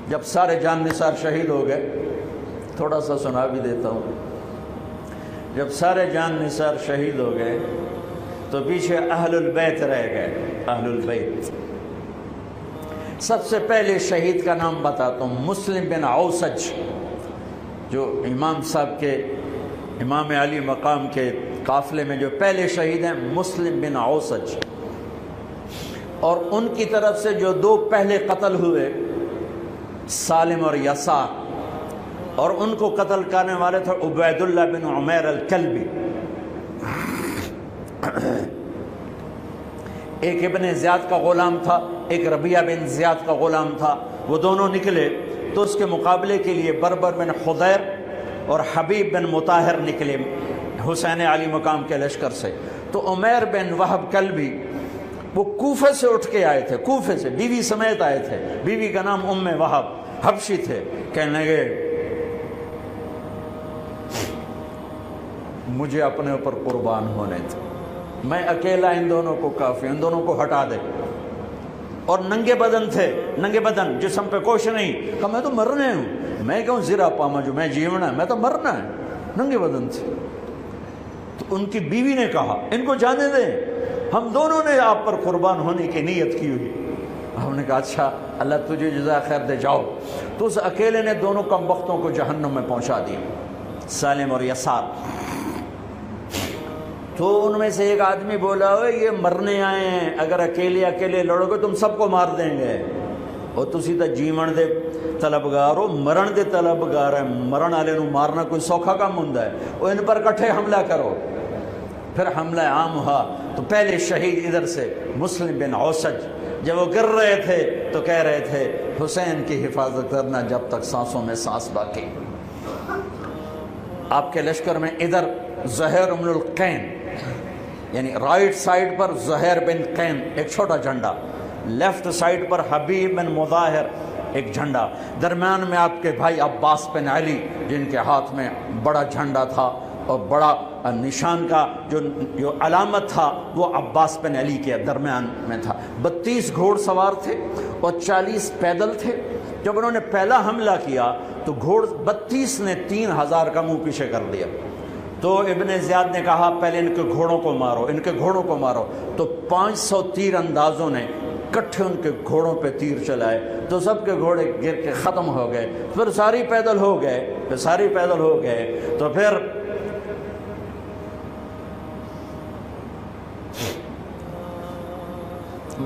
جب سارے جان نثار شہید ہو گئے، تھوڑا سا سنا بھی دیتا ہوں، جب سارے جان نثار شہید ہو گئے تو پیچھے اہل البیت رہ گئے، اہل البیت۔ سب سے پہلے شہید کا نام بتاتا ہوں، مسلم بن اوسج، جو امام صاحب کے، امام علی مقام کے قافلے میں جو پہلے شہید ہیں، مسلم بن اوسج۔ اور ان کی طرف سے جو دو پہلے قتل ہوئے، سالم اور یسار، اور ان کو قتل کرنے والے تھے عبید اللہ بن عمیر الکلبی۔ ایک ابن زیاد کا غلام تھا، ایک ربیعہ بن زیاد کا غلام تھا، وہ دونوں نکلے تو اس کے مقابلے کے لیے بربر بن خضیر اور حبیب بن مطاہر نکلے حسین علی مقام کے لشکر سے۔ تو عمیر بن وہب کلبی وہ کوفے سے اٹھ کے آئے تھے، کوفے سے بیوی سمیت آئے تھے، بیوی کا نام ام وہب، حبشی تھے۔ کہنے لگے مجھے اپنے اوپر قربان ہونے تھے، میں اکیلا ان دونوں کو کافی، ان دونوں کو ہٹا دے۔ اور ننگے بدن تھے، ننگے بدن، جسم پہ کچھ نہیں۔ کہا میں تو مرنے ہوں، میں کیوں زیرہ پاما جو میں جیونا ہے، میں تو مرنا ہے، ننگے بدن تھے۔ تو ان کی بیوی نے کہا ان کو جانے دیں، ہم دونوں نے آپ پر قربان ہونے کی نیت کی ہوئی۔ ہم نے کہا اچھا اللہ تجھے جزا خیر دے، جاؤ۔ تو اس اکیلے نے دونوں کم بختوں کو جہنم میں پہنچا دیا، سالم اور یسار۔ تو ان میں سے ایک آدمی بولا ہوئے یہ مرنے آئے ہیں، اگر اکیلے اکیلے لڑو گے تم سب کو مار دیں گے، اور تسی تو جیون دے طلبگار ہو، مرن دے طلبگار ہے، مرن والے نو مارنا کوئی سوکھا کام ہوندا ہے، وہ ان پر کٹھے حملہ کرو۔ پھر حملہ عام ہوا تو پہلے شہید ادھر سے مسلم بن اوسج، جب وہ گر رہے تھے تو کہہ رہے تھے حسین کی حفاظت کرنا جب تک سانسوں میں سانس باقی۔ آپ کے لشکر میں ادھر زہیر بن القین، یعنی رائٹ سائڈ پر زہیر بن قین ایک چھوٹا جھنڈا، لیفٹ سائڈ پر حبیب بن مظاہر ایک جھنڈا، درمیان میں آپ کے بھائی عباس بن علی جن کے ہاتھ میں بڑا جھنڈا تھا اور بڑا نشان کا جو علامت تھا وہ عباس بن علی کے درمیان میں تھا۔ 32 گھوڑ سوار تھے اور 40 پیدل تھے۔ جب انہوں نے پہلا حملہ کیا تو گھوڑ 32 نے 3000 کا منہ پیچھے کر دیا۔ تو ابن زیاد نے کہا پہلے ان کے گھوڑوں کو مارو، ان کے گھوڑوں کو مارو۔ تو 500 تیر اندازوں نے کٹھے ان کے گھوڑوں پہ تیر چلائے تو سب کے گھوڑے گر کے ختم ہو گئے۔ پھر ساری پیدل ہو گئے، تو پھر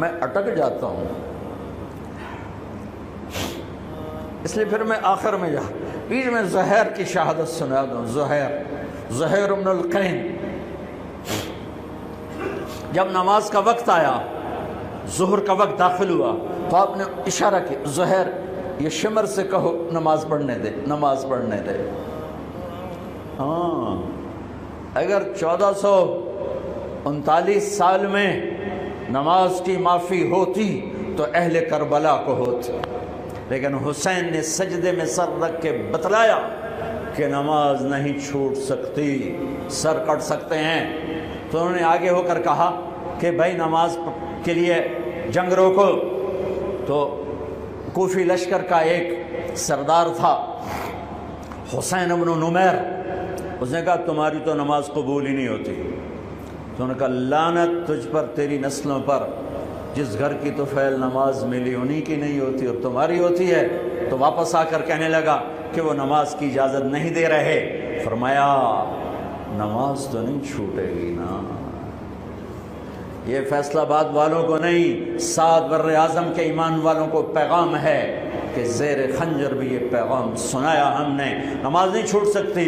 میں اٹک جاتا ہوں، اس لیے پھر میں آخر میں بیچ میں زہیر کی شہادت سنا دوں۔ زہیر بن القین، جب نماز کا وقت آیا، ظہر کا وقت داخل ہوا تو آپ نے اشارہ کیا زہیر یہ شمر سے کہو نماز پڑھنے دے۔ ہاں اگر 1439 سال میں نماز کی معافی ہوتی تو اہل کربلا کو ہوتی، لیکن حسین نے سجدے میں سر رکھ کے بتلایا کہ نماز نہیں چھوٹ سکتی، سر کٹ سکتے ہیں۔ تو انہوں نے آگے ہو کر کہا کہ بھائی نماز کے لیے جنگ روکو۔ تو کوفی لشکر کا ایک سردار تھا حسین بن نمیر، اس نے کہا تمہاری تو نماز قبول ہی نہیں ہوتی۔ تو انہوں نے کہا لعنت تجھ پر، تیری نسلوں پر، جس گھر کی تو فعل نماز ملی انہی کی نہیں ہوتی اور تمہاری ہوتی ہے۔ تو واپس آ کر کہنے لگا کہ وہ نماز کی اجازت نہیں دے رہے۔ فرمایا نماز تو نہیں چھوٹے گی نا، یہ فیصل آباد والوں کو نہیں، 7 بر اعظم کے ایمان والوں کو پیغام ہے کہ زیر خنجر بھی یہ پیغام سنایا ہم نے، نماز نہیں چھوٹ سکتی،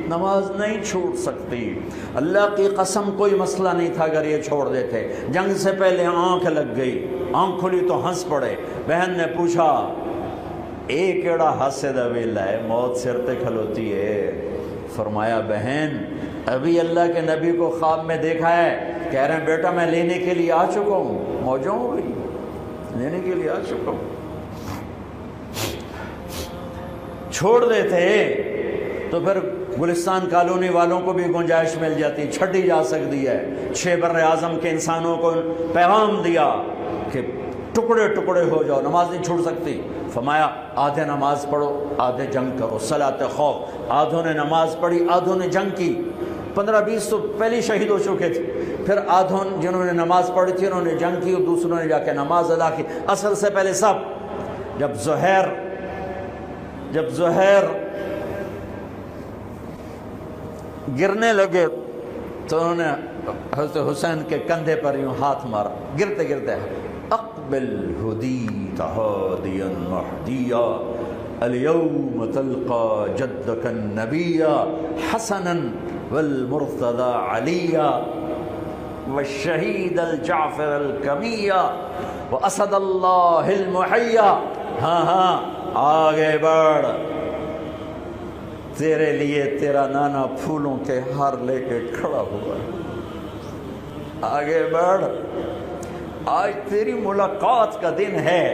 نماز نہیں چھوٹ سکتی۔ اللہ کی قسم کوئی مسئلہ نہیں تھا اگر یہ چھوڑ دیتے۔ جنگ سے پہلے آنکھ لگ گئی، آنکھ کھلی تو ہنس پڑے۔ بہن نے پوچھا اے کیڑا ہاسے دا ویلا ہے، موت سر تے کھلوتی ہے۔ فرمایا بہن ابھی اللہ کے نبی کو خواب میں دیکھا ہے، کہہ رہے ہیں بیٹا میں لینے کے لیے آ چکا ہوں، موجوں ہو گئی، لینے کے لیے آ چکا ہوں۔ چھوڑ دیتے تو پھر گلستان کالونی والوں کو بھی گنجائش مل جاتی، چھٹی جا سکتی ہے۔ 6 بر اعظم کے انسانوں کو پیغام دیا کہ ٹکڑے ٹکڑے ہو جاؤ، نماز نہیں چھوٹ سکتی۔ فرمایا آدھے نماز پڑھو آدھے جنگ کرو، صلاۃ خوف۔ آدھوں نے نماز پڑھی آدھوں نے جنگ کی، 15-20 تو پہلے شہید ہو چکے تھے، پھر آدھوں جنہوں نے نماز پڑھی تھی انہوں نے جنگ کی اور دوسروں نے جا کے نماز ادا کی، عصر سے پہلے سب۔ جب زہیر گرنے لگے تو انہوں نے حضرت حسین کے کندھے پر یوں ہاتھ مارا، گرتے گرتے اقبل ہدیت ہادیا مہدیا اليوم تلقى جدك النبي حسنا والمرتضى عليا والشهيد الجعفر الكمية واسد اللہ المحیا۔ ہاں آگے بڑھ، تیرے لیے تیرا نانا پھولوں کے ہار لے کے کھڑا ہوا، آگے بڑھ، آج تیری ملاقات کا دن ہے،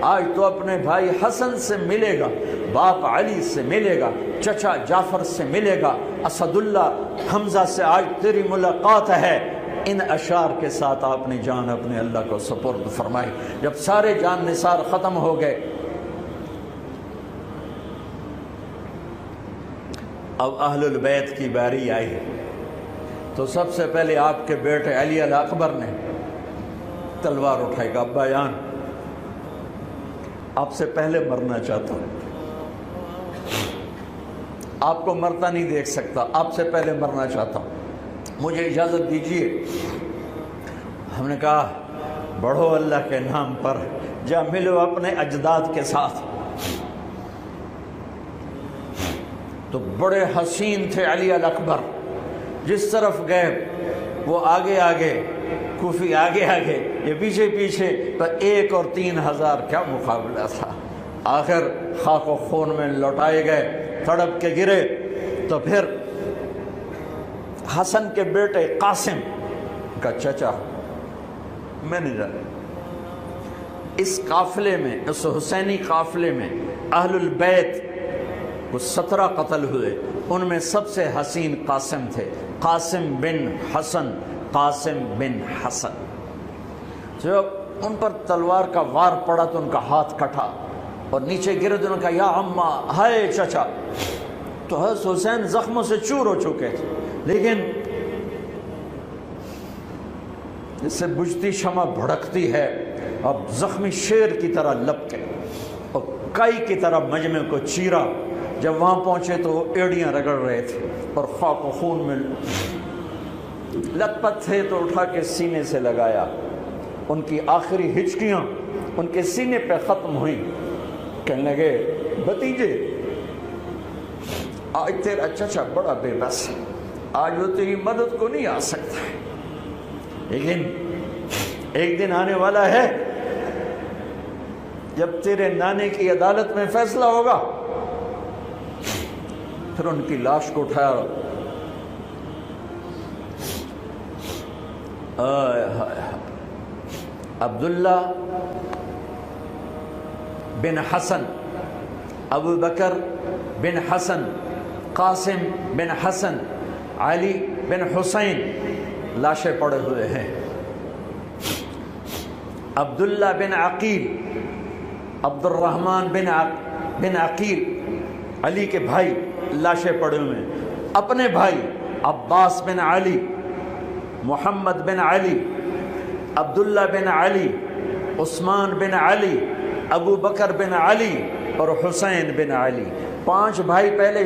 آج تو اپنے بھائی حسن سے ملے گا، باپ علی سے ملے گا، چچا جعفر سے ملے گا، اسد اللہ حمزہ سے آج تیری ملاقات ہے۔ ان اشعار کے ساتھ آپ نے جان اپنے اللہ کو سپرد فرمائی۔ جب سارے جان نثار ختم ہو گئے، اب اہل البیت کی باری آئی تو سب سے پہلے آپ کے بیٹے علی الاکبر نے تلوار اٹھائی گا، ابا جان آپ سے پہلے مرنا چاہتا ہوں، آپ کو مرتا نہیں دیکھ سکتا، آپ سے پہلے مرنا چاہتا ہوں، مجھے اجازت دیجیے۔ ہم نے کہا بڑھو اللہ کے نام پر، جا ملو اپنے اجداد کے ساتھ۔ تو بڑے حسین تھے علی الاکبر، جس طرف گئے وہ آگے آگے، کوفی آگے آگے، یہ پیچھے پیچھے، تو 1 اور 3,000 کیا مقابلہ تھا۔ آخر خاک و خون میں لوٹائے گئے، تڑپ کے گرے۔ تو پھر حسن کے بیٹے قاسم کا چچا، میں نہیں جانا، اس قافلے میں، اس حسینی قافلے میں اہل البیت وہ 17 قتل ہوئے، ان میں سب سے حسین قاسم تھے، قاسم بن حسن، قاسم بن حسن۔ جب ان پر تلوار کا وار پڑا تو ان کا ہاتھ کٹا اور نیچے گرے، تو انہوں نے کہا یا عمّا، ہائے چچا۔ تو حضرت حسین زخموں سے چور ہو چکے تھے، لیکن جس سے بجھتی شمع بھڑکتی ہے، اب زخمی شیر کی طرح لپکے اور کائی کی طرح مجمع کو چیرا۔ جب وہاں پہنچے تو وہ ایڑیاں رگڑ رہے تھے اور خاک و خون میں لت پت تھے، تو اٹھا کے سینے سے لگایا، ان کی آخری ہچکیاں ان کے سینے پہ ختم ہوئیں۔ کہنے لگے بھتیجے، آج تیرا چچا بڑا بے بس ہے، آج وہ تیری مدد کو نہیں آ سکتا ہے، لیکن ایک دن آنے والا ہے جب تیرے نانے کی عدالت میں فیصلہ ہوگا۔ پھر ان کی لاش کو اٹھایا، عبداللہ بن حسن، ابو بکر بن حسن، قاسم بن حسن، علی بن حسین لاشیں پڑے ہوئے ہیں۔ عبداللہ بن عقیل، عبد الرحمن بن عقیل، علی کے بھائی، لاشیں پڑے ہوئے ہیں۔ اپنے بھائی عباس بن علی، محمد بن علی، عبداللہ بن علی، عثمان بن علی، ابو بکر بن علی اور حسین بن علی، 5 بھائی پہلے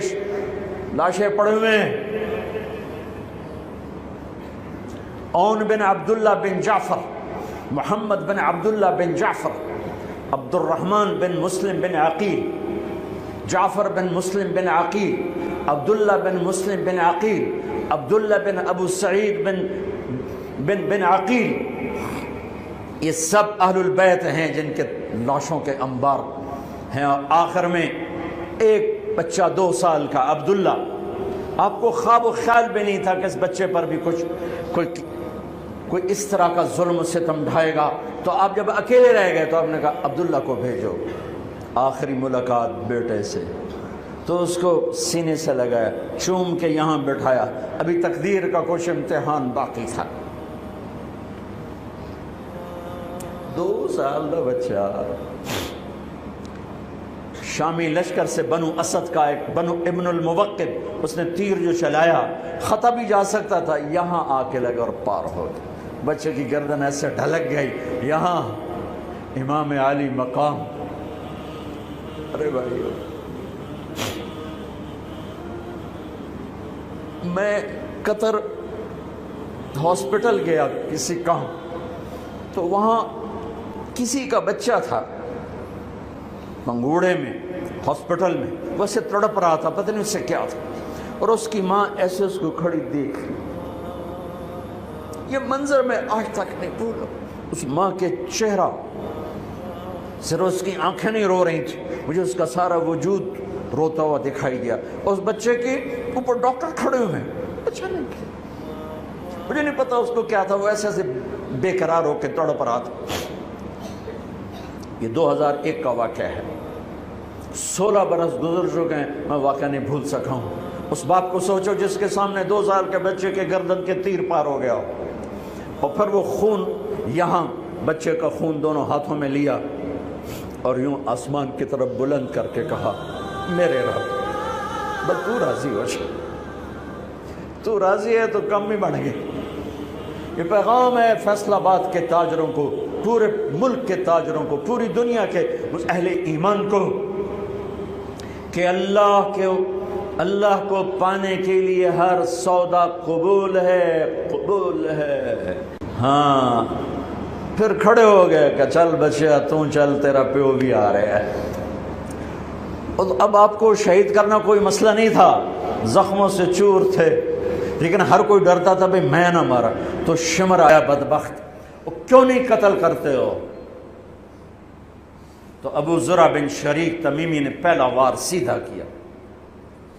لاشیں پڑے ہوئے ہیں۔ اون بن عبداللہ بن جعفر، محمد بن عبداللہ بن جعفر، عبد الرحمن بن مسلم بن عقیل، جعفر بن مسلم بن عقیل، عبداللہ بن مسلم بن عقیل، عبداللہ بن ابو سعید بن عقیل، یہ سب اہل البیت ہیں جن کے لاشوں کے انبار ہیں۔ اور آخر میں ایک بچہ 2 سال کا عبداللہ، آپ کو خواب و خیال بھی نہیں تھا کہ اس بچے پر بھی کوئی اس طرح کا ظلم و ستم ڈھائے گا، تو آپ جب اکیلے رہ گئے تو آپ نے کہا عبداللہ کو بھیجو۔ آخری ملاقات بیٹے سے، تو اس کو سینے سے لگایا، چوم کے یہاں بٹھایا، ابھی تقدیر کا کچھ امتحان باقی تھا۔ 2 سال کا بچہ شامی لشکر سے بنو اسد کا ایک بنو ابن الموقد، اس نے تیر جو چلایا خطا بھی جا سکتا تھا، یہاں آ کے لگا اور پار ہو گیا، بچے کی گردن ایسے ڈھلک گئی، یہاں امام علی مقام۔ ارے بھائیو، میں قطر ہاسپٹل گیا کسی کام، تو وہاں کسی کا بچہ تھا منگوڑے میں ہاسپٹل میں، ویسے تڑپ رہا تھا، پتہ نہیں اس سے کیا تھا، اور اس کی ماں ایسے اس کو کھڑی دیکھ، یہ منظر میں آج تک نہیں بھولا، اس ماں کے چہرہ، صرف اس کی آنکھیں نہیں رو رہی تھی، مجھے اس کا سارا وجود روتا ہوا دکھائی دیا، اس بچے کے اوپر ڈاکٹر کھڑے ہوئے ہیں، بچہ نہیں کیا، مجھے نہیں پتا اس کو کیا تھا، وہ ایسے ایسے بے قرار ہو کے تڑپ رہا تھا۔ یہ 2001 کا واقعہ ہے، 16 برس گزر چکے ہیں، میں واقعہ نہیں بھول سکا ہوں۔ اس باپ کو سوچو جس کے سامنے 2 سال کے بچے کے گردن کے تیر پار ہو گیا ہو، اور پھر وہ خون، یہاں بچے کا خون دونوں ہاتھوں میں لیا اور یوں آسمان کی طرف بلند کر کے کہا، میرے رب بس تو راضی ہو جا، تو راضی ہے تو کم ہی بڑھ گئی۔ یہ پیغام ہے فیصل آباد کے تاجروں کو، پورے ملک کے تاجروں کو، پوری دنیا کے اہل ایمان کو، کہ اللہ کو پانے کے لیے ہر سودا قبول ہے، قبول ہے۔ ہاں پھر کھڑے ہو گئے کہ چل بچیا تو چل، تیرا پیو بھی آ رہا ہے۔ اور اب آپ کو شہید کرنا کوئی مسئلہ نہیں تھا، زخموں سے چور تھے، لیکن ہر کوئی ڈرتا تھا بھئی میں نہ مارا، تو شمر آیا بدبخت، وہ کیوں نہیں قتل کرتے ہو؟ تو ابو زرع بن شریک تمیمی نے پہلا وار سیدھا کیا،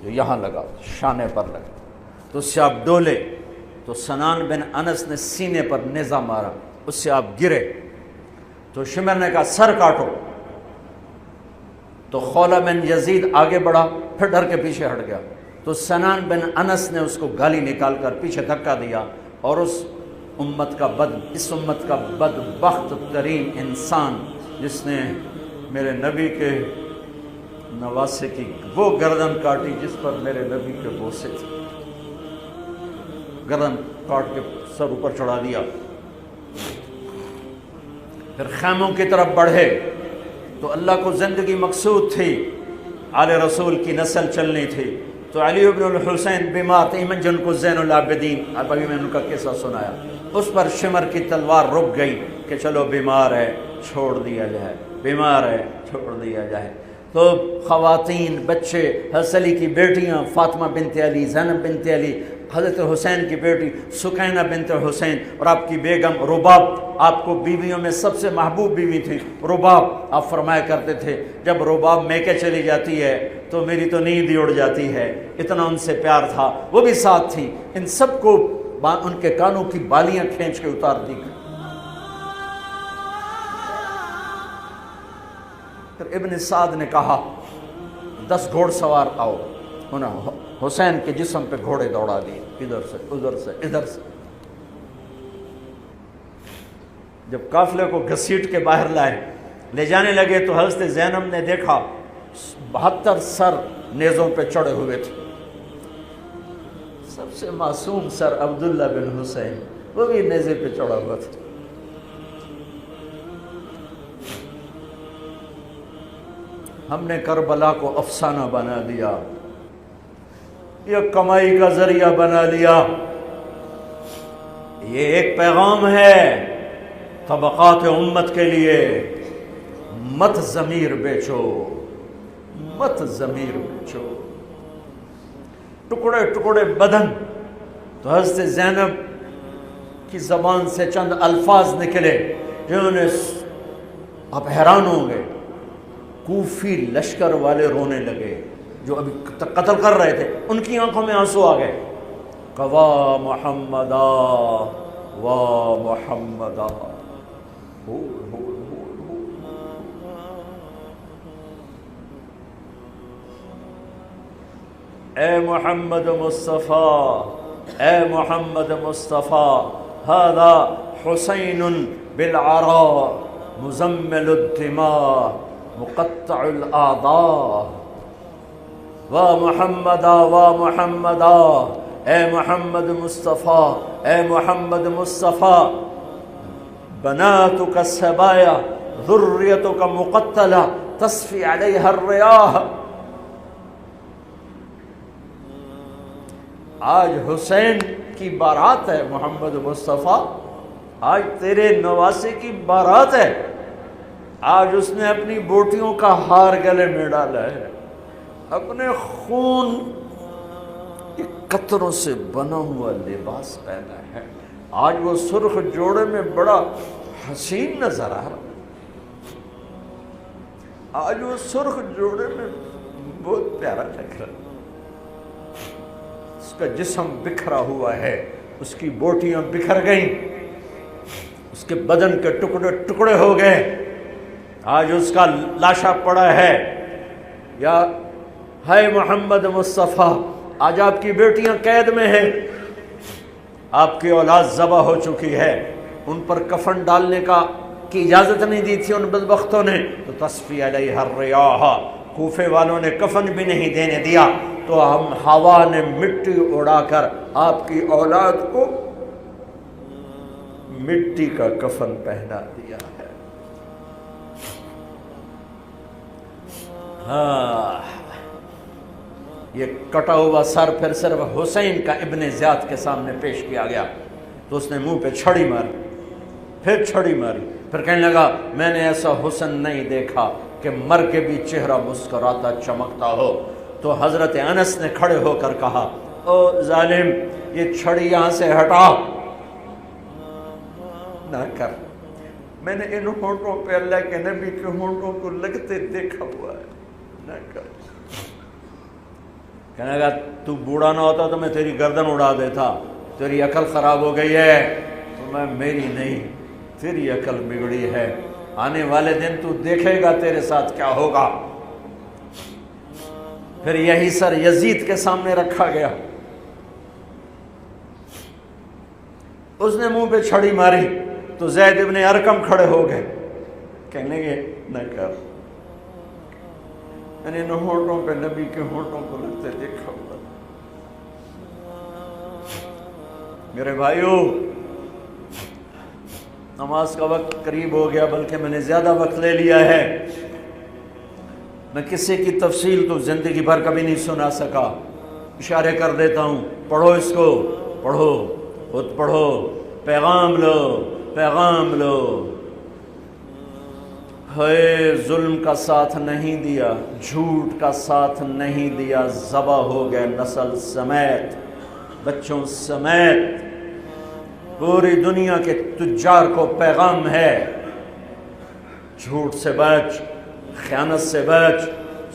جو یہاں لگا، شانے پر لگا، تو اس سے آپ ڈولے، تو سنان بن انس نے سینے پر نیزہ مارا، اس سے آپ گرے، تو شمر نے کہا سر کاٹو، تو خولہ بن یزید آگے بڑھا، پھر ڈر کے پیچھے ہٹ گیا، تو سنان بن انس نے اس کو گالی نکال کر پیچھے دھکا دیا، اور اس امت کا بدبخت ترین انسان جس نے میرے نبی کے نواسے کی وہ گردن کاٹی جس پر میرے نبی کے بوسے تھے، گردن کاٹ کے سر اوپر چڑھا دیا۔ پھر خیموں کی طرف بڑھے، تو اللہ کو زندگی مقصود تھی، آل رسول کی نسل چلنی تھی، تو علی ابن الحسین بیمار تھے، جن کو زین العابدین، ابھی میں ان کا قصہ سنایا، اس پر شمر کی تلوار رک گئی کہ چلو بیمار ہے چھوڑ دیا جائے، بیمار ہے چھوڑ دیا جائے۔ تو خواتین، بچے، حضرت علی کی بیٹیاں فاطمہ بنت علی، زینب بنت علی، حضرت حسین کی بیٹی سکینہ بنت حسین، اور آپ کی بیگم رباب، آپ کو بیویوں میں سب سے محبوب بیوی تھی رباب۔ آپ فرمایا کرتے تھے جب رباب میکے چلی جاتی ہے تو میری تو نیند ہی اڑ جاتی ہے، اتنا ان سے پیار تھا، وہ بھی ساتھ تھی۔ ان سب کو ان کے کانوں کی بالیاں کھینچ کے اتار دی گئی۔ پھر ابن سعد نے کہا 10 گھوڑ سوار آؤ، انہوں حسین کے جسم پہ گھوڑے دوڑا دیے، ادھر سے ادھر سے ادھر سے۔ جب قافلے کو گھسیٹ کے باہر لائے، لے جانے لگے، تو حضرت زینب نے دیکھا 72 سر نیزوں پہ چڑھے ہوئے تھے، سب سے معصوم سر عبداللہ بن حسین، وہ بھی نیزے پہ چڑھا ہوا تھا۔ ہم نے کربلا کو افسانہ بنا دیا، یہ کمائی کا ذریعہ بنا لیا۔ یہ ایک پیغام ہے طبقات امت کے لیے، مت ضمیر بیچو، مت ضمیر بیچو۔ ٹکڑے ٹکڑے بدن، تو حضرت زینب کی زبان سے چند الفاظ نکلے جنہوں نے، آپ حیران ہوں گے، کوفی لشکر والے رونے لگے جو ابھی قتل کر رہے تھے، ان کی آنکھوں میں آنسو آ گئے، وا محمدا وا محمدا۔ اے محمد مصطفیٰ، اے محمد مصطفیٰ، ھذا حسین بالعراء، مزمل الدماء مقطع الاعضاء وا محمدا وا محمدا، اے محمد مصطفیٰ، اے محمد مصطفیٰ، بناتک السبایا ذریتک مقتلہ تصفی علیہا الریاح۔ آج حسین کی بارات ہے محمد مصطفیٰ، آج تیرے نواسے کی بارات ہے، آج اس نے اپنی بوٹیوں کا ہار گلے میں ڈالا ہے، اپنے خون کے قطروں سے بنا ہوا لباس پہنا ہے، آج وہ سرخ جوڑے میں بڑا حسین نظر آ رہا، آج وہ سرخ جوڑے میں بہت پیارا لگ رہا، اس کا جسم بکھرا ہوا ہے، اس کی بوٹیاں بکھر گئیں، اس کے بدن کے ٹکڑے ٹکڑے ہو گئے، آج اس کا لاشا پڑا ہے۔ یا ہے محمد مصطفیٰ، آج آپ کی بیٹیاں قید میں ہیں، آپ کی اولاد ذبح ہو چکی ہے، ان پر کفن ڈالنے کی اجازت نہیں دی تھی ان بدبختوں نے، تو تصفی علیہ الریاح، کوفے والوں نے کفن بھی نہیں دینے دیا، تو ہم ہوا نے مٹی اڑا کر آپ کی اولاد کو مٹی کا کفن پہنا دیا ہے۔ ہاں، یہ کٹا ہوا سر پھر صرف حسین کا ابن زیاد کے سامنے پیش کیا گیا، تو اس نے منہ پہ چھڑی ماری، پھر چھڑی ماری، پھر کہنے لگا میں نے ایسا حسن نہیں دیکھا کہ مر کے بھی چہرہ مسکراتا چمکتا ہو۔ تو حضرت انس نے کھڑے ہو کر کہا او ظالم، یہ چھڑی یہاں سے ہٹا، نہ کر، میں نے ان ہونٹوں پہ اللہ کے نبی کے ہونٹوں کو لگتے دیکھا ہوا ہے، نہ کر۔ کہنے لگا تو بوڑھا نہ ہوتا تو میں تیری گردن اڑا دیتا، تیری عقل خراب ہو گئی ہے، تو میں میری نہیں تیری عقل بگڑی ہے، آنے والے دن تو دیکھے گا تیرے ساتھ کیا ہوگا۔ پھر یہی سر یزید کے سامنے رکھا گیا، اس نے منہ پہ چھڑی ماری تو زید ابن ارقم کھڑے ہو گئے، کہنے لگے نہ کر، میں نے ان ہونٹوں پہ نبی کے ہونٹوں کو لگتے دیکھا ہوا۔ میرے بھائیو، نماز کا وقت قریب ہو گیا، بلکہ میں نے زیادہ وقت لے لیا ہے، میں کسی کی تفصیل تو زندگی بھر کبھی نہیں سنا سکا، اشارے کر دیتا ہوں، پڑھو اس کو، پڑھو، خود پڑھو، پیغام لو، پیغام لو۔ ہے ظلم کا ساتھ نہیں دیا، جھوٹ کا ساتھ نہیں دیا، ذبح ہو گئے نسل سمیت، بچوں سمیت، پوری دنیا کے تجار کو پیغام ہے، جھوٹ سے بچ، خیانت سے بچ،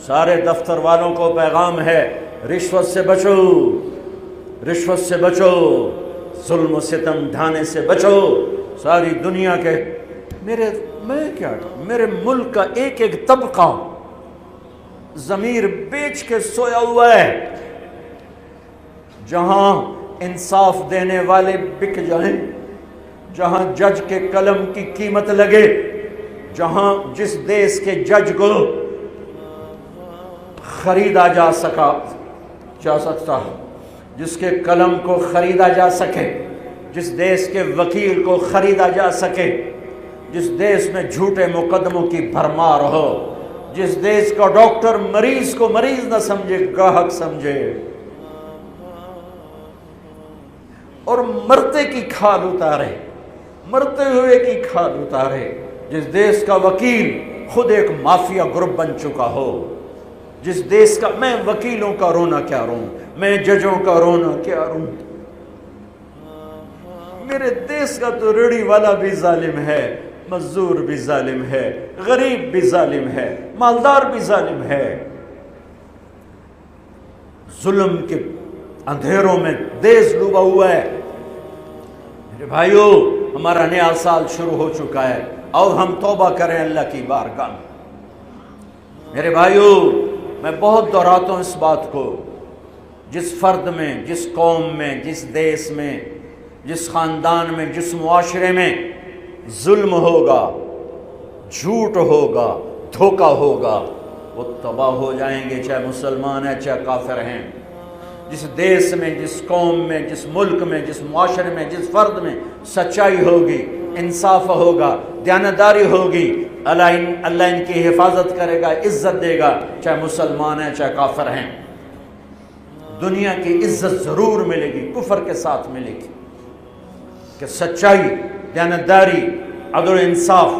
سارے دفتر والوں کو پیغام ہے، رشوت سے بچو، رشوت سے بچو، ظلم و ستم ڈھانے سے بچو، ساری دنیا کے میرے ملک کا ایک ایک طبقہ ضمیر بیچ کے سویا ہوا ہے، جہاں انصاف دینے والے بک جائیں، جہاں جج کے قلم کی قیمت لگے، جہاں جس دیس کے جج کو خریدا جا سکتا، جس کے قلم کو خریدا جا سکے، جس دیس کے وکیل کو خریدا جا سکے، جس دیس میں جھوٹے مقدموں کی بھرمار ہو، جس دیس کا ڈاکٹر مریض کو مریض نہ سمجھے، گاہک سمجھے، اور مرتے کی کھال اتارے، مرتے ہوئے کی کھال اتارے، جس دیس کا وکیل خود ایک مافیا گروپ بن چکا ہو، جس دیس کا، میں وکیلوں کا رونا کیا روں، میں ججوں کا رونا کیا روں، میرے دیس کا تو ریڑھی والا بھی ظالم ہے، مزدور بھی ظالم ہے، غریب بھی ظالم ہے، مالدار بھی ظالم ہے، ظلم کے اندھیروں میں دیس ڈوبا ہوا ہے۔ میرے بھائیو، ہمارا نیا سال شروع ہو چکا ہے، اور ہم توبہ کریں اللہ کی بارگاہ میں۔ میرے بھائیو، میں بہت دہراتا ہوں اس بات کو، جس فرد میں، جس قوم میں، جس دیس میں، جس خاندان میں، جس معاشرے میں ظلم ہوگا، جھوٹ ہوگا، دھوکہ ہوگا، وہ تباہ ہو جائیں گے، چاہے مسلمان ہیں چاہے کافر ہیں۔ جس دیش میں، جس قوم میں، جس ملک میں، جس معاشرے میں، جس فرد میں سچائی ہوگی، انصاف ہوگا، دیانتداری ہوگی، اللہ ان کی حفاظت کرے گا، عزت دے گا، چاہے مسلمان ہیں چاہے کافر ہیں۔ دنیا کی عزت ضرور ملے گی، کفر کے ساتھ ملے گی، کہ سچائی، دیانتداری، عدل و انصاف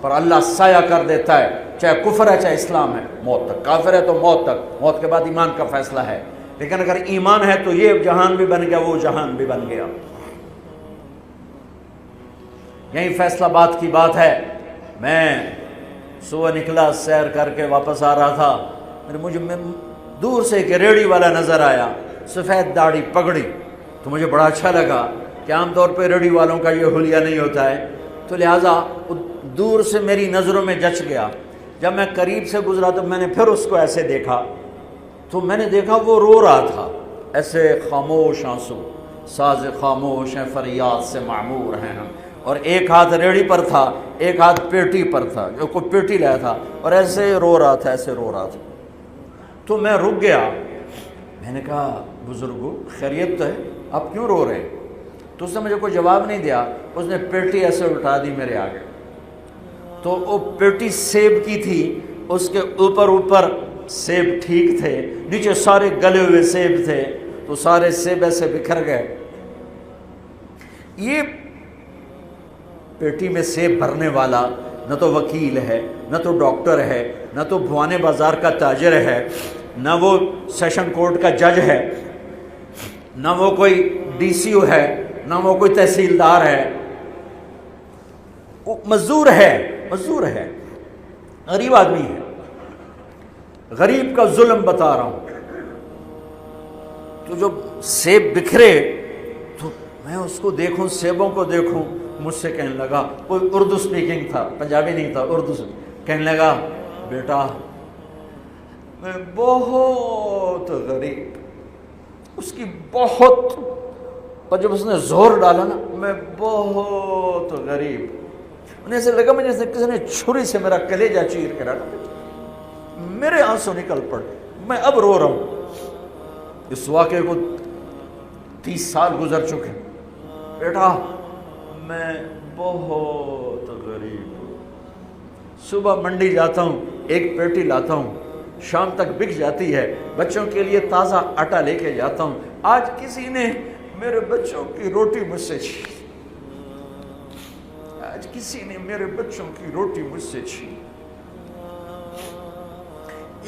پر اللہ سایہ کر دیتا ہے، چاہے کفر ہے چاہے اسلام ہے، موت تک۔ کافر ہے تو موت تک، موت کے بعد ایمان کا فیصلہ ہے، لیکن اگر ایمان ہے تو یہ جہان بھی بن گیا، وہ جہان بھی بن گیا۔ یہی فیصلہ بات کی بات ہے۔ میں صبح نکلا، سیر کر کے واپس آ رہا تھا، مجھے دور سے ایک ریڑھی والا نظر آیا، سفید داڑھی پگڑی، تو مجھے بڑا اچھا لگا کہ عام طور پہ ریڑھی والوں کا یہ حلیہ نہیں ہوتا ہے، تو لہٰذا دور سے میری نظروں میں جچ گیا۔ جب میں قریب سے گزرا تو میں نے پھر اس کو ایسے دیکھا، تو میں نے دیکھا وہ رو رہا تھا، ایسے خاموش آنسو، ساز خاموش ہیں فریاد سے معمور ہیں ہم، اور ایک ہاتھ ریڑھی پر تھا، ایک ہاتھ پیٹی پر تھا، جو کوئی پیٹی لایا تھا، اور ایسے رو رہا تھا، ایسے رو رہا تھا۔ تو میں رک گیا، میں نے کہا بزرگو خیریت تو ہے، آپ کیوں رو رہے ہیں؟ تو اس نے مجھے کوئی جواب نہیں دیا، اس نے پیٹی ایسے اٹھا دی میرے آگے، تو وہ پیٹی سیب کی تھی، اس کے اوپر سیب ٹھیک تھے، نیچے سارے گلے ہوئے سیب تھے، تو سارے سیب ایسے بکھر گئے۔ یہ پیٹی میں سیب بھرنے والا نہ تو وکیل ہے، نہ تو ڈاکٹر ہے، نہ تو بھوانے بازار کا تاجر ہے، نہ وہ سیشن کورٹ کا جج ہے، نہ وہ کوئی ڈی سی او ہے، نہ وہ کوئی تحصیلدار ہے، وہ مزدور ہے، غریب آدمی ہے۔ غریب کا ظلم بتا رہا ہوں۔ تو جب سیب بکھرے تو میں اس کو دیکھوں، سیبوں کو دیکھوں، مجھ سے کہنے لگا، کوئی اردو سپیکنگ تھا، پنجابی نہیں تھا، اردو سے کہنے لگا، بیٹا میں بہت غریب، اس کی بہت، پر جب اس نے زور ڈالا نا، میں بہت غریب، انہیں ایسے لگا مجھے کسی نے چھری سے میرا کلیجہ چیر کے رکھا، میرے آنسو نکل پڑے، میں اب رو رہا ہوں۔ اس واقعے کو 30 سال گزر چکے۔ بیٹا میں بہت غریب ہوں، صبح منڈی جاتا ہوں، ایک پیٹی لاتا ہوں، شام تک بک جاتی ہے، بچوں کے لیے تازہ آٹا لے کے جاتا ہوں، آج کسی نے میرے بچوں کی روٹی مجھ سے چھین، آج کسی نے میرے بچوں کی روٹی مجھ سے چھین۔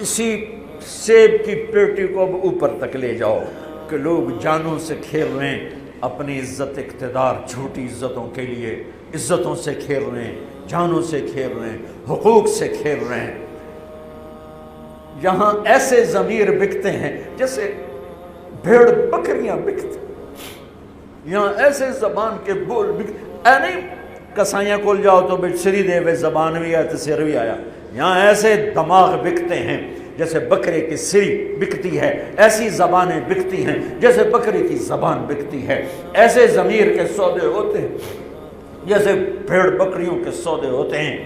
اسی سیب کی پیٹی کو اب اوپر تک لے جاؤ کہ لوگ جانوں سے کھیل رہے ہیں، اپنی عزت اقتدار جھوٹی عزتوں کے لیے عزتوں سے کھیل رہے ہیں، جانوں سے کھیل رہے ہیں، حقوق سے کھیل رہے ہیں۔ یہاں ایسے ضمیر بکتے ہیں جیسے بھیڑ بکریاں بکتے، یہاں ایسے زبان کے بول بکتے، اے نہیں کسائیاں کھول جاؤ تو بچ سری دے وے زبان بھی آیا تو سر بھی آیا، یہاں ایسے دماغ بکتے ہیں جیسے بکرے کی سری بکتی ہے، ایسی زبانیں بکتی ہیں جیسے بکرے کی زبان بکتی ہے، ایسے ضمیر کے سودے ہوتے ہیں جیسے بھیڑ بکریوں کے سودے ہوتے ہیں۔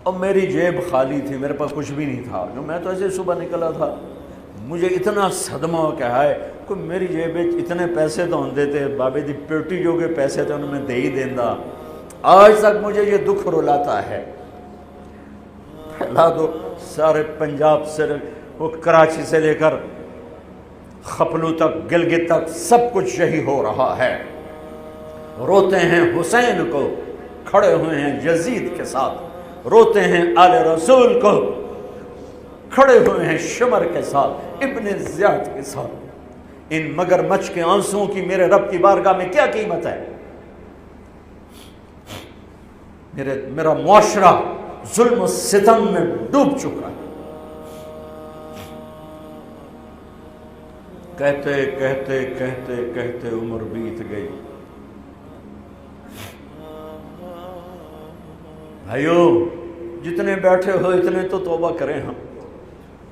اور میری جیب خالی تھی، میرے پاس کچھ بھی نہیں تھا، میں تو ایسے صبح نکلا تھا، مجھے اتنا صدمہ ہو کہ ہائے کوئی میری جیب اتنے پیسے تو ہوں دیتے، بابے دی پیٹی جو کے پیسے تھے انہوں میں دے ہی دیندہ۔ آج تک مجھے یہ دکھ رلاتا ہے۔ پھیلا دو سارے پنجاب سے، وہ کراچی سے لے کر خپلو تک، گلگت تک، سب کچھ یہی ہو رہا ہے۔ روتے ہیں حسین کو، کھڑے ہوئے ہیں یزید کے ساتھ، روتے ہیں آل رسول کو، کھڑے ہوئے ہیں شمر کے ساتھ، ابن زیاد کے ساتھ۔ ان مگر مچھ کے آنسوں کی میرے رب کی بارگاہ میں کیا قیمت ہے؟ میرا معاشرہ ظلم و ستم میں ڈوب چکا ہے۔ کہتے کہتے کہتے کہتے عمر بیت گئی۔ بھائیو جتنے بیٹھے ہو اتنے تو توبہ کریں ہم،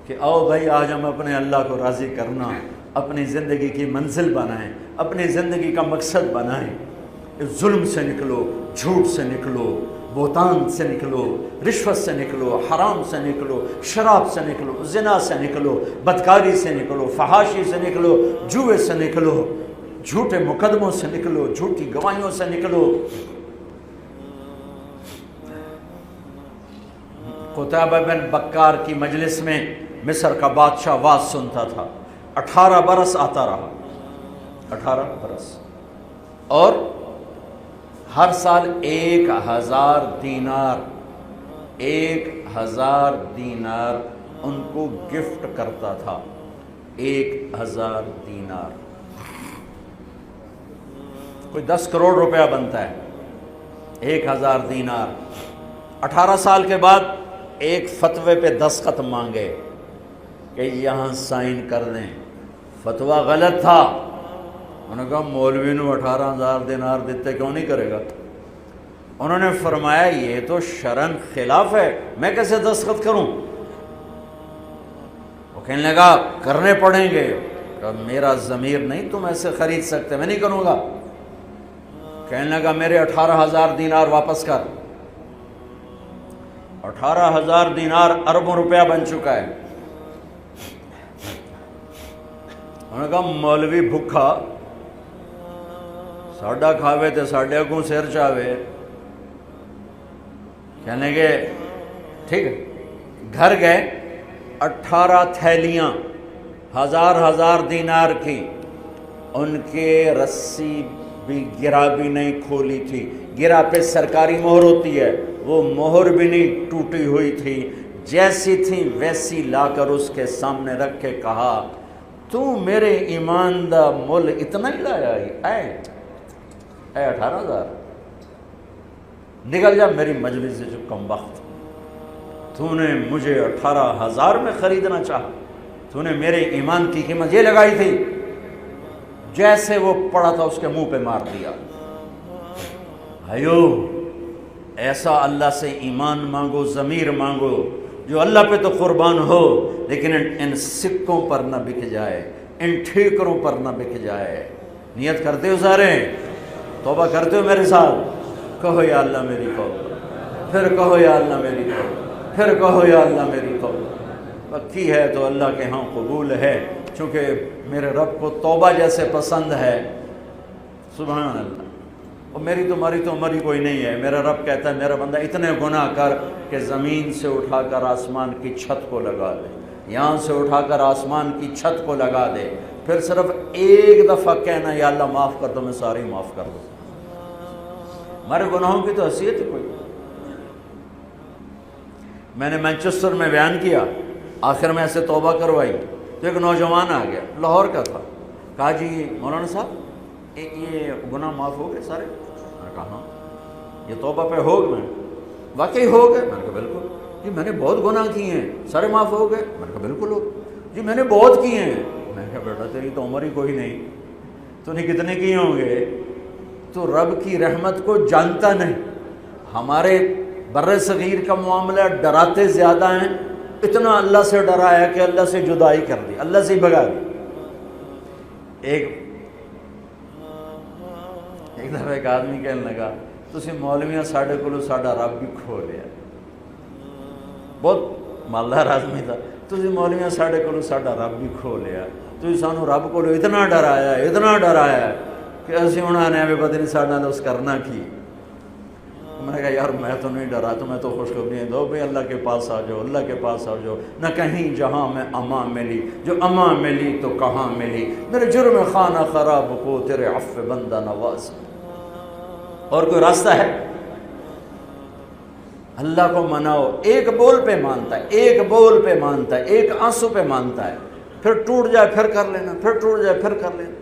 کہ آؤ بھائی آج ہم اپنے اللہ کو راضی کرنا، اپنی زندگی کی منزل بنائیں، اپنی زندگی کا مقصد بنائیں۔ ظلم سے نکلو، جھوٹ سے نکلو، بہتان سے نکلو، رشوت سے نکلو، حرام سے نکلو، شراب سے نکلو، زنا سے نکلو، بدکاری سے نکلو، فحاشی سے نکلو، جوئے سے نکلو، جھوٹے مقدموں سے نکلو، جھوٹی گواہیوں سے نکلو۔ قتیبہ بن بکار کی مجلس میں مصر کا بادشاہ واز سنتا تھا، 18 برس آتا رہا، 18 برس، اور ہر سال 1000 دینار، 1000 دینار ان کو گفٹ کرتا تھا، 1000 دینار، کوئی 10 کروڑ روپیہ بنتا ہے، 1000 دینار۔ 18 سال کے بعد ایک فتوے پہ دستخط مانگے کہ یہاں سائن کر دیں، فتویٰ غلط تھا۔ انہوں نے کہا مولوی نو 18,000 دینار دیتے کیوں نہیں کرے گا؟ انہوں نے فرمایا یہ تو شرعاً خلاف ہے، میں کیسے دستخط کروں؟ وہ کہنے لگا کرنے پڑیں گے۔ کہا میرا ضمیر نہیں تم ایسے خرید سکتے، میں نہیں کروں گا۔ کہنے لگا میرے 18,000 دینار واپس کر۔ 18,000 دینار اربوں روپیہ بن چکا ہے۔ انہوں نے کہا مولوی بھکھا ساڈا کھاوے تے ساڈے اگوں سیر چاوے۔ کہنے گے ٹھیک ہے، گھر گئے، 18 تھیلیاں 1000 دینار کی، ان کے رسی بھی گرا بھی نہیں کھولی تھی، گرا پہ سرکاری مہر ہوتی ہے، وہ مہر بھی نہیں ٹوٹی ہوئی تھی، جیسی تھی ویسی لا کر اس کے سامنے رکھ کے کہا تو میرے ایمان دا مول اتنا ہی لایا اے 18,000، نکل جا میری مجلس سے جو کم وقت، تو نے مجھے 18,000 میں خریدنا چاہا، تو نے میرے ایمان کی قیمت یہ لگائی تھی۔ جیسے وہ پڑا تھا اس کے منہ پہ مار دیا۔ بھائیو ایسا اللہ سے ایمان مانگو، ضمیر مانگو جو اللہ پہ تو قربان ہو، لیکن ان سکوں پر نہ بک جائے، ان ٹھیکروں پر نہ بک جائے۔ نیت کرتے ہو سارے؟ توبہ کرتے ہو میرے ساتھ؟ کہو یا اللہ میری توبہ، پھر کہو یا اللہ میری توبہ، پھر کہو یا اللہ میری توبہ۔ پکی ہے تو اللہ کے ہاں قبول ہے، چونکہ میرے رب کو توبہ جیسے پسند ہے۔ سبحان اللہ۔ اور میری تمہاری تو عمر ہی کوئی نہیں ہے۔ میرا رب کہتا ہے میرا بندہ اتنے گناہ کر کہ زمین سے اٹھا کر آسمان کی چھت کو لگا دے، یہاں سے اٹھا کر آسمان کی چھت کو لگا دے، پھر صرف ایک دفعہ کہنا یا اللہ معاف کر دو، میں سارے معاف کر دوں۔ ہمارے گناہوں کی تو حیثیت ہی کوئی۔ میں نے مانچسٹر میں بیان کیا، آخر میں ایسے توبہ کروائی تو ایک نوجوان آ گیا، لاہور کا تھا، کہا جی مولانا صاحب یہ گناہ معاف ہو گئے سارے؟ میں نے کہا ہاں۔ یہ توبہ پہ ہو گئے؟ واقعی ہو گئے؟ میں نے کہا بالکل۔ جی میں نے بہت گناہ کیے ہیں، سارے معاف ہو گئے؟ میں نے کہا بالکل ہو۔ جی میں نے بہت کیے ہیں۔ میں نے کہا بیٹا تیری تو عمر ہی کوئی نہیں، تو نے کتنے کیے ہوں گے؟ تو رب کی رحمت کو جانتا نہیں۔ ہمارے بر صغیر کا معاملہ ڈراتے زیادہ ہیں، اتنا اللہ سے ڈرایا کہ اللہ سے جدائی کر دی، اللہ سے ہی بھگا دی۔ ایک دفعہ ایک آدمی کہنے لگا تسی مولویاں ساڈے کولو ساڈا رب بھی کھو لیا۔ بہت مالدار آدمی تھا۔ تسی مولویاں ساڈے کولو ساڈا رب بھی کھو لیا، تسی سانو رب کولو اتنا ڈرایا کہ اسی انہوں نے بھی پتہ نہیں ساڈا دوس کرنا کی۔ میں نے کہا یار میں تو نہیں ڈرا، تمہیں تو خوشخبری دو بھئی اللہ کے پاس آ جاؤ، اللہ کے پاس آ جاؤ۔ نہ کہیں جہاں میں امان ملی، جو امان ملی تو کہاں ملی، میرے جرم خانہ خراب کو تیرے عفو بندہ نواز۔ اور کوئی راستہ ہے؟ اللہ کو مناؤ، ایک بول پہ مانتا ہے، ایک بول پہ مانتا ہے، ایک آنسو پہ مانتا ہے، پھر ٹوٹ جائے پھر کر لینا، پھر ٹوٹ جائے پھر کر لینا۔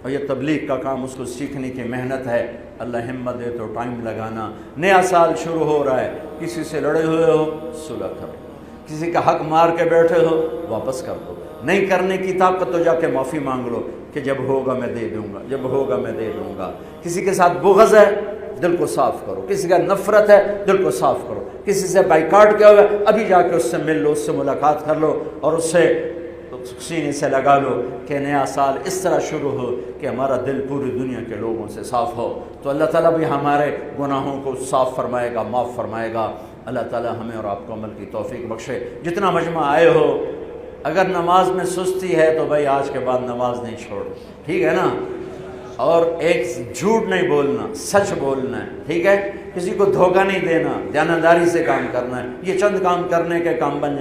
اور یہ تبلیغ کا کام، اس کو سیکھنے کی محنت ہے۔ اللہ ہمت دے تو ٹائم لگانا۔ نیا سال شروع ہو رہا ہے، کسی سے لڑے ہوئے ہو صلح کرو، کسی کا حق مار کے بیٹھے ہو واپس کر دو، نہیں کرنے کی طاقت تو جا کے معافی مانگ لو کہ جب ہوگا میں دے دوں گا، جب ہوگا میں دے دوں گا۔ کسی کے ساتھ بغض ہے دل کو صاف کرو، کسی کا نفرت ہے دل کو صاف کرو، کسی سے بائیکاٹ کیا ہوا ہے ابھی جا کے اس سے مل لو، اس سے ملاقات کر لو اور اس سے سینے سے لگا لو کہ نیا سال اس طرح شروع ہو کہ ہمارا دل پوری دنیا کے لوگوں سے صاف ہو. تو اللہ تعالیٰ بھی ہمارے گناہوں کو صاف فرمائے گا، معاف فرمائے گا. اللہ تعالیٰ ہمیں اور آپ کو عمل کی توفیق بخشے. جتنا مجمع آئے ہو، اگر نماز میں سستی ہے تو بھائی آج کے بعد نماز نہیں چھوڑ، ٹھیک ہے نا؟ اور ایک جھوٹ نہیں بولنا، سچ بولنا ہے، ٹھیک ہے؟ کسی کو دھوکہ نہیں دینا، دیانتداری سے کام کرنا ہے. یہ چند کام کرنے کے کام بن